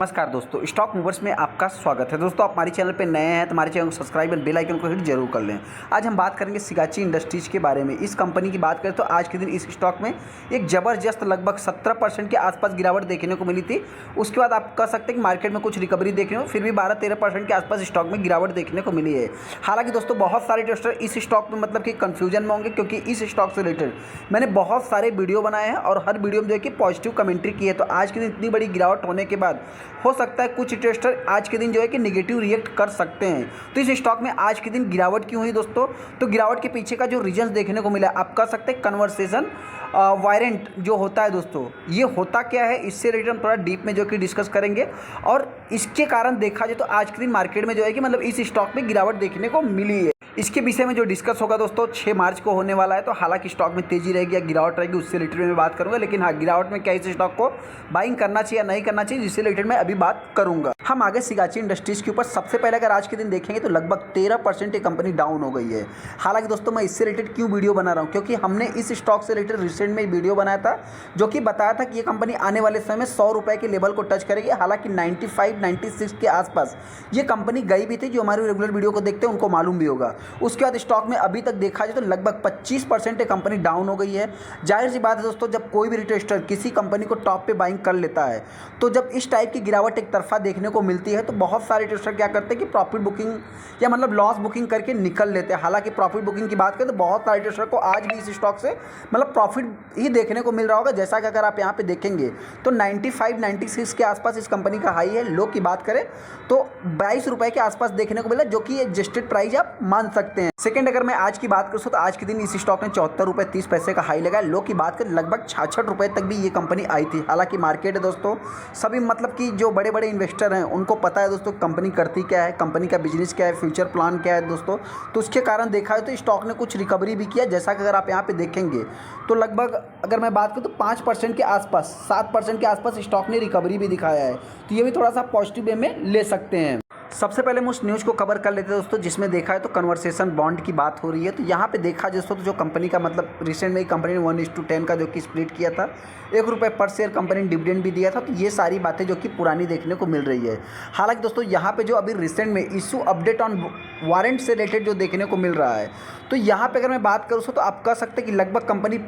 नमस्कार दोस्तों, stock movers में आपका स्वागत है। दोस्तों, आप हमारे चैनल पे नए हैं तो हमारे चैनल को सब्सक्राइब और बेल आइकन को हिट जरूर कर लें। आज हम बात करेंगे सिगाची इंडस्ट्रीज के बारे में। इस कंपनी की बात करें तो आज के दिन इस स्टॉक में एक ज़बरदस्त लगभग 17% के आसपास गिरावट देखने को मिली थी। उसके बाद आप कह सकते हैं कि मार्केट में कुछ रिकवरी देखने को, फिर भी 12-13% के आसपास स्टॉक में गिरावट देखने को मिली है। हालांकि दोस्तों, बहुत सारे इन्वेस्टर इस स्टॉक में मतलब कि कन्फ्यूजन में होंगे, क्योंकि इस स्टॉक से रिलेटेड मैंने बहुत सारे वीडियो बनाए हैं और हर वीडियो में जो है कि पॉजिटिव कमेंट्री की है। तो आज के दिन इतनी बड़ी गिरावट होने के बाद हो सकता है कुछ इन्वेस्टर आज के दिन जो है कि नेगेटिव रिएक्ट कर सकते हैं। तो इस स्टॉक में आज के दिन गिरावट क्यों हुई दोस्तों? तो गिरावट के पीछे का जो रीजन देखने को मिला, आप कह सकते हैं कन्वर्सेशन वारंट जो होता है दोस्तों, ये होता क्या है, इससे रिलेटेड हम थोड़ा डीप में जो कि डिस्कस करेंगे। और इसके कारण देखा जाए तो आज के दिन मार्केट में जो है कि मतलब इस स्टॉक में गिरावट देखने को मिली है। इसके विषय में जो डिस्कस होगा दोस्तों 6 मार्च को होने वाला है। तो हालांकि स्टॉक में तेजी रहेगी या गिरावट रहेगी उससे रिलेटेड मैं बात करूंगा, लेकिन हाँ, गिरावट में क्या इस स्टॉक को बाइंग करना चाहिए या नहीं करना चाहिए, जिससे रिलेटेड मैं अभी बात करूंगा। हम आगे सिगाची इंडस्ट्रीज के ऊपर सबसे पहले अगर आज के दिन देखेंगे तो लगभग 13% ये कंपनी डाउन हो गई है। हालांकि दोस्तों, मैं इससे रिलेटेड क्यों वीडियो बना रहा हूँ, क्योंकि हमने इस स्टॉक से रिलेटेड रिसेंट में वीडियो बनाया था जो कि बताया था कि ये कंपनी आने वाले समय में 100 रुपये के लेवल को टच करेगी। हालांकि 95-96 के आसपास ये कंपनी गई भी थी। जो हमारी रेगुलर वीडियो को देखते हैं उनको मालूम भी होगा। उसके बाद स्टॉक में अभी तक देखा जाए तो लगभग 25% कंपनी डाउन हो गई है। जाहिर सी बात है दोस्तों, जब कोई भी रिटेस्टर किसी कंपनी को टॉप पे बाइंग कर लेता है तो जब इस टाइप की गिरावट एक तरफा देखने को मिलती है तो बहुत सारे रिटेस्टर क्या करते हैं कि प्रॉफिट बुकिंग या मतलब लॉस बुकिंग करके निकल लेते हैं। हालांकि प्रॉफिट बुकिंग की बात करें तो बहुत सारे रिटेस्टर को आज भी इस स्टॉक से मतलब प्रॉफिट ही देखने को मिल रहा होगा। जैसा कि अगर आप यहाँ पे देखेंगे तो 95-96 के आसपास इस कंपनी का हाई है। लो की बात करें तो 22 रुपये के आसपास देखने को मिला, जो कि एडजस्टेड प्राइस आप मान सकते हैं। सेकंड, अगर मैं आज की बात करूँ तो आज के दिन इस स्टॉक ने 74 रुपये 30 पैसे का हाई लगाया। लो की बात करें लगभग 66 रुपये तक भी ये कंपनी आई थी। हालांकि मार्केट है दोस्तों, सभी मतलब कि जो बड़े बड़े इन्वेस्टर हैं उनको पता है दोस्तों कंपनी करती क्या है, कंपनी का बिजनेस क्या है, फ्यूचर प्लान क्या है दोस्तों। तो उसके कारण देखा है तो स्टॉक ने कुछ रिकवरी भी किया। जैसा कि अगर आप यहाँ पे देखेंगे तो लगभग अगर मैं बात करूँ तो 5% के आसपास 7% के आसपास स्टॉक ने रिकवरी भी दिखाया है। तो ये भी थोड़ा सा पॉजिटिव वे में ले सकते हैं। सबसे पहले हम उस न्यूज़ को कवर कर लेते हैं दोस्तों जिसमें देखा है तो कन्वर्सेशन बॉन्ड की बात हो रही है। तो यहाँ पे देखा दोस्तों तो जो कंपनी का मतलब रिसेंट में ही कंपनी ने 1:10 का जो कि स्प्लिट किया था, 1 रुपये पर शेयर कंपनी ने डिविडेंड भी दिया था। तो ये सारी बातें जो कि पुरानी देखने को मिल रही है। हालांकि दोस्तों, यहाँ पे जो अभी रिसेंट में इशू अपडेट ऑन वारंट से रिलेटेड जो देखने को मिल रहा है, तो यहाँ पे अगर मैं बात करूँ तो आप कह सकते हैं कि लगभग कंपनी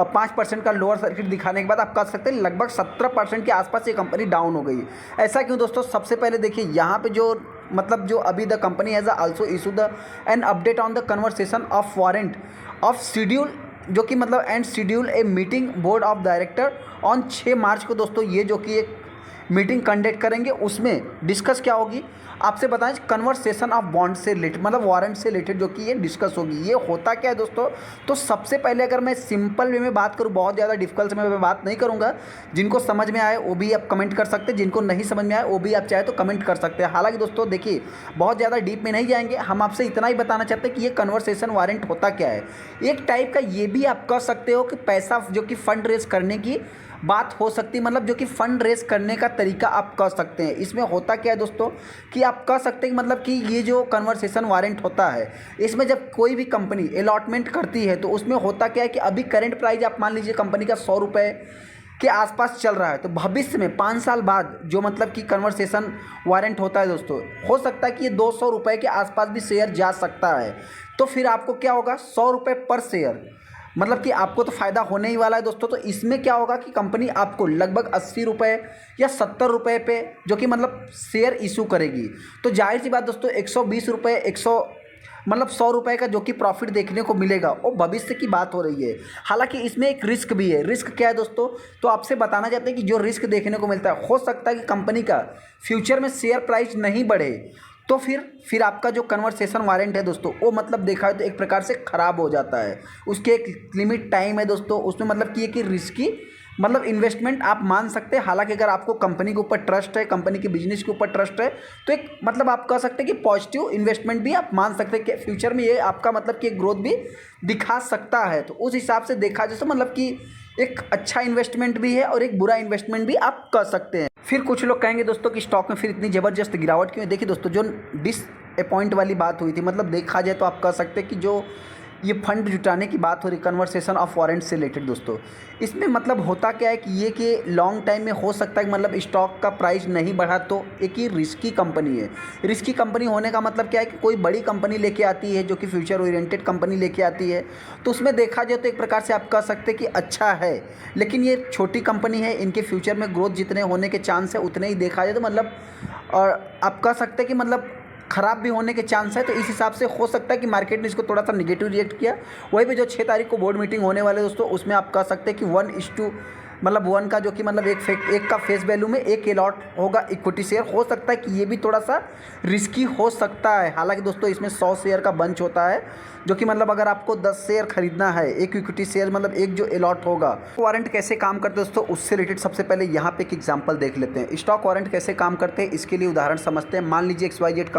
5% का लोअर सर्किट दिखाने के बाद आप कह सकते हैं लगभग 17% के आसपास ये कंपनी डाउन हो गई। ऐसा क्यों दोस्तों? सबसे पहले देखिए यहाँ पे जो मतलब जो अभी the company has also issue the an update on the conversation of warrant of schedule, जो कि मतलब and schedule a meeting board of director on 6 मार्च को दोस्तों ये जो कि एक मीटिंग कंडक्ट करेंगे। उसमें डिस्कस क्या होगी आपसे बताएं, कन्वर्सेशन ऑफ बॉन्ड से रिलेटेड मतलब वारंट से रिलेटेड जो कि ये डिस्कस होगी। ये होता क्या है दोस्तों? तो सबसे पहले अगर मैं सिंपल वे में बात करूँ, बहुत ज़्यादा डिफिकल्ट में मैं बात नहीं करूँगा। जिनको समझ में आए वो भी आप कमेंट कर सकते हैं, जिनको नहीं समझ में आए वो भी आप चाहे तो कमेंट कर सकते हैं। हालांकि दोस्तों देखिए, बहुत ज़्यादा डीप में नहीं जाएंगे, हम आपसे इतना ही बताना चाहते हैं कि ये कन्वर्सेशन वारंट होता क्या है। एक टाइप का ये भी आप कह सकते हो कि पैसा जो कि फंड रेज करने की बात हो सकती है, मतलब जो कि फंड रेज करने का तरीका आप कह सकते हैं। इसमें होता क्या है दोस्तों कि आप कह सकते हैं कि मतलब कि ये जो कन्वर्सेशन वारंट होता है, इसमें जब कोई भी कंपनी अलॉटमेंट करती है तो उसमें होता क्या है कि अभी करंट प्राइस आप मान लीजिए कंपनी का 100 रुपये के आसपास चल रहा है, तो भविष्य में 5 साल बाद जो मतलब कि कन्वर्सेशन वारंट होता है दोस्तों, हो सकता है कि ये 200 रुपये के आसपास भी शेयर जा सकता है। तो फिर आपको क्या होगा, 100 रुपये पर शेयर, मतलब कि आपको तो फ़ायदा होने ही वाला है दोस्तों। तो इसमें क्या होगा कि कंपनी आपको लगभग 80 रुपये या 70 रुपये पे जो कि मतलब शेयर इशू करेगी। तो जाहिर सी बात दोस्तों, 120 रुपये 100 रुपये का जो कि प्रॉफिट देखने को मिलेगा, वो भविष्य की बात हो रही है। हालांकि इसमें एक रिस्क भी है। रिस्क क्या है दोस्तों? तो आपसे बताना चाहते हैं कि जो रिस्क देखने को मिलता है, हो सकता है कि कंपनी का फ्यूचर में शेयर प्राइस नहीं बढ़े, तो फिर आपका जो कन्वर्सेशन वारंट है दोस्तों वो मतलब देखा है तो एक प्रकार से ख़राब हो जाता है। उसके एक लिमिट टाइम है दोस्तों, उसमें मतलब कि एक रिस्की मतलब इन्वेस्टमेंट आप मान सकते हैं। हालांकि अगर आपको कंपनी के ऊपर ट्रस्ट है, कंपनी के बिजनेस के ऊपर ट्रस्ट है, तो एक मतलब आप कह सकते हैं कि पॉजिटिव इन्वेस्टमेंट भी आप मान सकते हैं कि फ्यूचर में ये आपका मतलब कि ग्रोथ भी दिखा सकता है। तो उस हिसाब से देखा जाए तो मतलब कि एक अच्छा इन्वेस्टमेंट भी है और एक बुरा इन्वेस्टमेंट भी आप कर सकते हैं। फिर कुछ लोग कहेंगे दोस्तों कि स्टॉक में फिर इतनी ज़बरदस्त गिरावट क्यों है? देखिए दोस्तों, जो डिसअपॉइंट वाली बात हुई थी, मतलब देखा जाए तो आप कह सकते हैं कि जो ये फंड जुटाने की बात हो रही, कन्वर्सेशन ऑफ वारंट से रिलेटेड दोस्तों। इसमें मतलब होता क्या है कि ये कि लॉन्ग टाइम में हो सकता है कि मतलब स्टॉक का प्राइस नहीं बढ़ा, तो एक ही रिस्की कंपनी है। रिस्की कंपनी होने का मतलब क्या है कि कोई बड़ी कंपनी लेके आती है जो कि फ्यूचर ओरिएंटेड कंपनी लेके आती है, तो उसमें देखा जाए तो एक प्रकार से आप कह सकते हैं कि अच्छा है। लेकिन ये छोटी कंपनी है, इनके फ्यूचर में ग्रोथ जितने होने के चांस है उतने ही देखा जाए तो मतलब, और आप कह सकते हैं कि मतलब ख़राब भी होने के चांस है। तो इस हिसाब से हो सकता है कि मार्केट ने इसको थोड़ा सा निगेटिव रिएक्ट किया। वहीं पे जो 6 तारीख को बोर्ड मीटिंग होने वाले दोस्तों, उसमें आप कह सकते हैं कि 1:1 मतलब 1 का जो कि मतलब एक का फेस वैल्यू में एक अलॉट होगा इक्विटी शेयर। हो सकता है कि ये भी थोड़ा सा रिस्की हो सकता है। हालांकि दोस्तों इसमें 100 शेयर का बंच होता है, जो कि मतलब अगर आपको 10 शेयर खरीदना है, एक इक्विटी शेयर मतलब एक जो अलॉट होगा। वारंट कैसे काम करते हैं दोस्तों, उससे रिलेटेड सबसे पहले यहाँ पे एक एग्जांपल देख लेते हैं। स्टॉक वारंट कैसे काम करते हैं इसके लिए उदाहरण समझते हैं। मान लीजिए XYZ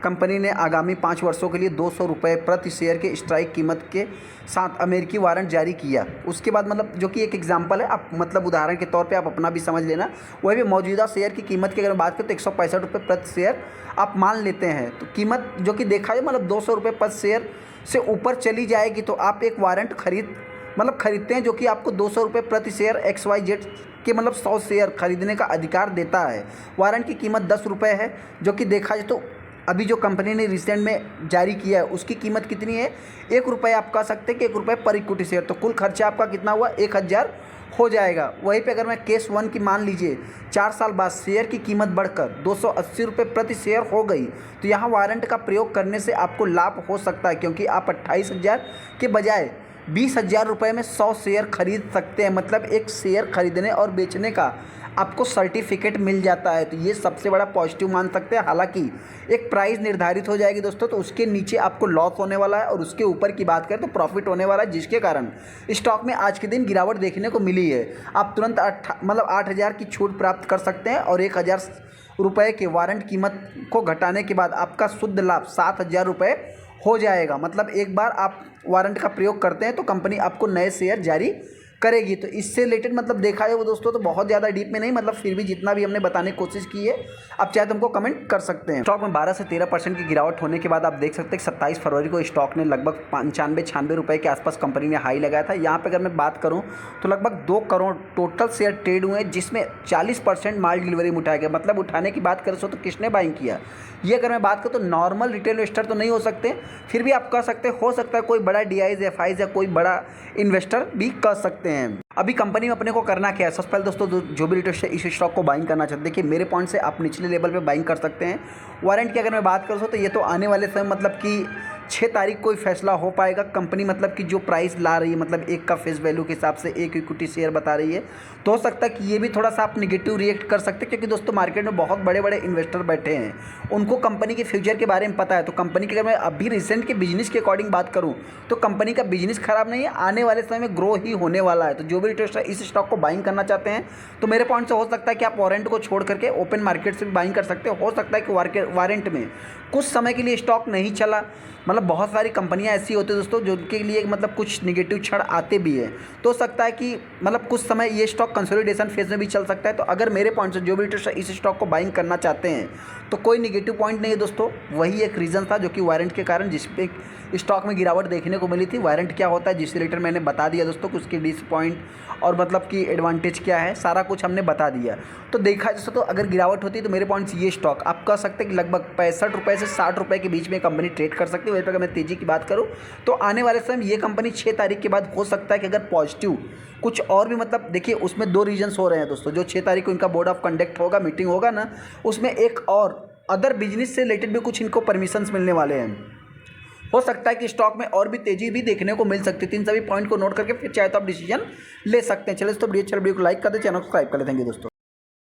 कंपनी ने आगामी 5 वर्षों के लिए 200 रुपये प्रति शेयर के स्ट्राइक कीमत के साथ अमेरिकी वारंट जारी किया। उसके बाद मतलब जो कि एक एग्जांपल है, आप मतलब उदाहरण के तौर पे आप अपना भी समझ लेना। वही भी मौजूदा शेयर की कीमत की अगर बात करें तो 165 रुपये प्रति शेयर आप मान लेते हैं। तो कीमत जो कि देखा जाए मतलब 200 रुपये प्रति शेयर से ऊपर चली जाएगी तो आप एक वारंट खरीदते हैं, जो कि आपको 200 रुपये प्रति शेयर XYZ के मतलब 100 शेयर खरीदने का अधिकार देता है। वारंट की कीमत 10 रुपये है, जो कि देखा जाए तो अभी जो कंपनी ने रिसेंट में जारी किया है उसकी कीमत कितनी है, 1 रुपये। आप कह सकते हैं कि 1 रुपये पर इक्विटी शेयर। तो कुल खर्चा आपका कितना हुआ, 1000 हो जाएगा। वहीं पे अगर मैं केस 1 की मान लीजिए 4 साल बाद शेयर की कीमत बढ़कर 280 रुपये प्रति शेयर हो गई, तो यहाँ वारंट का प्रयोग करने से आपको लाभ हो सकता है, क्योंकि आप 28,000 के बजाय 20,000 रुपये में 100 शेयर खरीद सकते हैं। मतलब एक शेयर खरीदने और बेचने का आपको सर्टिफिकेट मिल जाता है। तो ये सबसे बड़ा पॉजिटिव मान सकते हैं। हालांकि एक प्राइस निर्धारित हो जाएगी दोस्तों, तो उसके नीचे आपको लॉस होने वाला है और उसके ऊपर की बात करें तो प्रॉफिट होने वाला है, जिसके कारण स्टॉक में आज के दिन गिरावट देखने को मिली है। आप तुरंत 8,000 की छूट प्राप्त कर सकते हैं और 1,000 रुपये के वारंट कीमत को घटाने के बाद आपका शुद्ध लाभ 7,000 रुपये हो जाएगा। मतलब एक बार आप वारंट का प्रयोग करते हैं तो कंपनी आपको नए शेयर जारी करेगी। तो इससे रिलेटेड मतलब देखा जाए वो दोस्तों तो बहुत ज़्यादा डीप में नहीं, मतलब फिर भी जितना भी हमने बताने की कोशिश की है, आप चाहे तो हमको कमेंट कर सकते हैं। स्टॉक में 12 से 13% की गिरावट होने के बाद आप देख सकते हैं कि 27 फरवरी को स्टॉक ने लगभग 95-96 रुपये के आसपास कंपनी ने हाई लगाया था। यहाँ पर अगर मैं बात करूँ तो लगभग 2 करोड़ टोटल शेयर ट्रेड हुए, जिसमें 40% माल डिलीवरी में उठाया गया। मतलब उठाने की बात करें तो किसने बाइंग किया, ये अगर मैं बात करूँ तो नॉर्मल रिटेल इन्वेस्टर तो नहीं हो सकते, फिर भी आप कह सकते हो सकता है कोई बड़ा DIs FIs या कोई बड़ा इन्वेस्टर भी कह सकते हैं। अभी कंपनी में अपने को करना क्या है, सबसे पहले दोस्तों जो भी रिटेलर इस स्टॉक को बाइंग करना चाहते हैं, देखिए मेरे पॉइंट से आप निचले लेवल पे बाइंग कर सकते हैं। वारंट की अगर मैं बात करूँ तो ये तो आने वाले समय मतलब कि 6 तारीख को ही फैसला हो पाएगा। कंपनी मतलब कि जो प्राइस ला रही है, मतलब एक का फेस वैल्यू के हिसाब से एक इक्विटी शेयर बता रही है, तो हो सकता है कि ये भी थोड़ा सा आप निगेटिव रिएक्ट कर सकते हैं, क्योंकि दोस्तों मार्केट में बहुत बड़े बड़े इन्वेस्टर बैठे हैं, उनको कंपनी के फ्यूचर के बारे में पता है। तो कंपनी की अगर मैं अभी रिसेंट के बिजनेस के अकॉर्डिंग बात करूँ तो कंपनी का बिजनेस खराब नहीं है, आने वाले समय में ग्रो ही होने वाला है। तो जो भी इन्वेस्टर इस स्टॉक को बाइंग करना चाहते हैं तो मेरे पॉइंट से हो सकता है कि आप वारंट को छोड़ करके ओपन मार्केट से भी बाइंग कर सकते हो सकता है कि वारंट में कुछ समय के लिए स्टॉक नहीं चला, मतलब बहुत सारी कंपनियां ऐसी होती है दोस्तों जो उनके लिए मतलब कुछ निगेटिव क्षण आते भी है, तो हो सकता है कि मतलब कुछ समय ये स्टॉक कंसोलिडेशन फेज में भी चल सकता है। तो अगर मेरे पॉइंट से जो भी इन्वेस्टर इस स्टॉक को बाइंग करना चाहते हैं तो कोई निगेटिव पॉइंट नहीं है दोस्तों, वही एक रीज़न था जो कि वारंट के कारण जिस पे स्टॉक में गिरावट देखने को मिली थी। वारंट क्या होता है जिस रिलेटेड मैंने बता दिया दोस्तों कि उसकी डिसपॉइंट और मतलब कि एडवांटेज क्या है, सारा कुछ हमने बता दिया। तो देखा दोस्तों तो अगर गिरावट होती है तो मेरे पॉइंट से ये स्टॉक आप कह सकते हैं कि लगभग 65 रुपये से 60 रुपये के बीच में कंपनी ट्रेड कर सकती है। वहीं पर अगर मैं तेज़ी की बात करूँ तो आने वाले समय ये कंपनी 6 तारीख के बाद हो सकता है कि अगर पॉजिटिव कुछ और भी मतलब देखिए उसमें 2 रीजन्स हो रहे हैं दोस्तों। जो 6 तारीख को इनका बोर्ड ऑफ कंडक्ट होगा, मीटिंग होगा ना, उसमें एक और अदर बिजनेस से रिलेटेड भी कुछ इनको परमिशंस मिलने वाले हैं। हो सकता है कि स्टॉक में और भी तेजी भी देखने को मिल सकती है। इन सभी पॉइंट को नोट करके फिर चाहे तो आप डिसीजन ले सकते हैं। चलिए दोस्तों वीडियो को लाइक कर दें, चैनल को सब्सक्राइब कर लें। थैंक यू दोस्तों।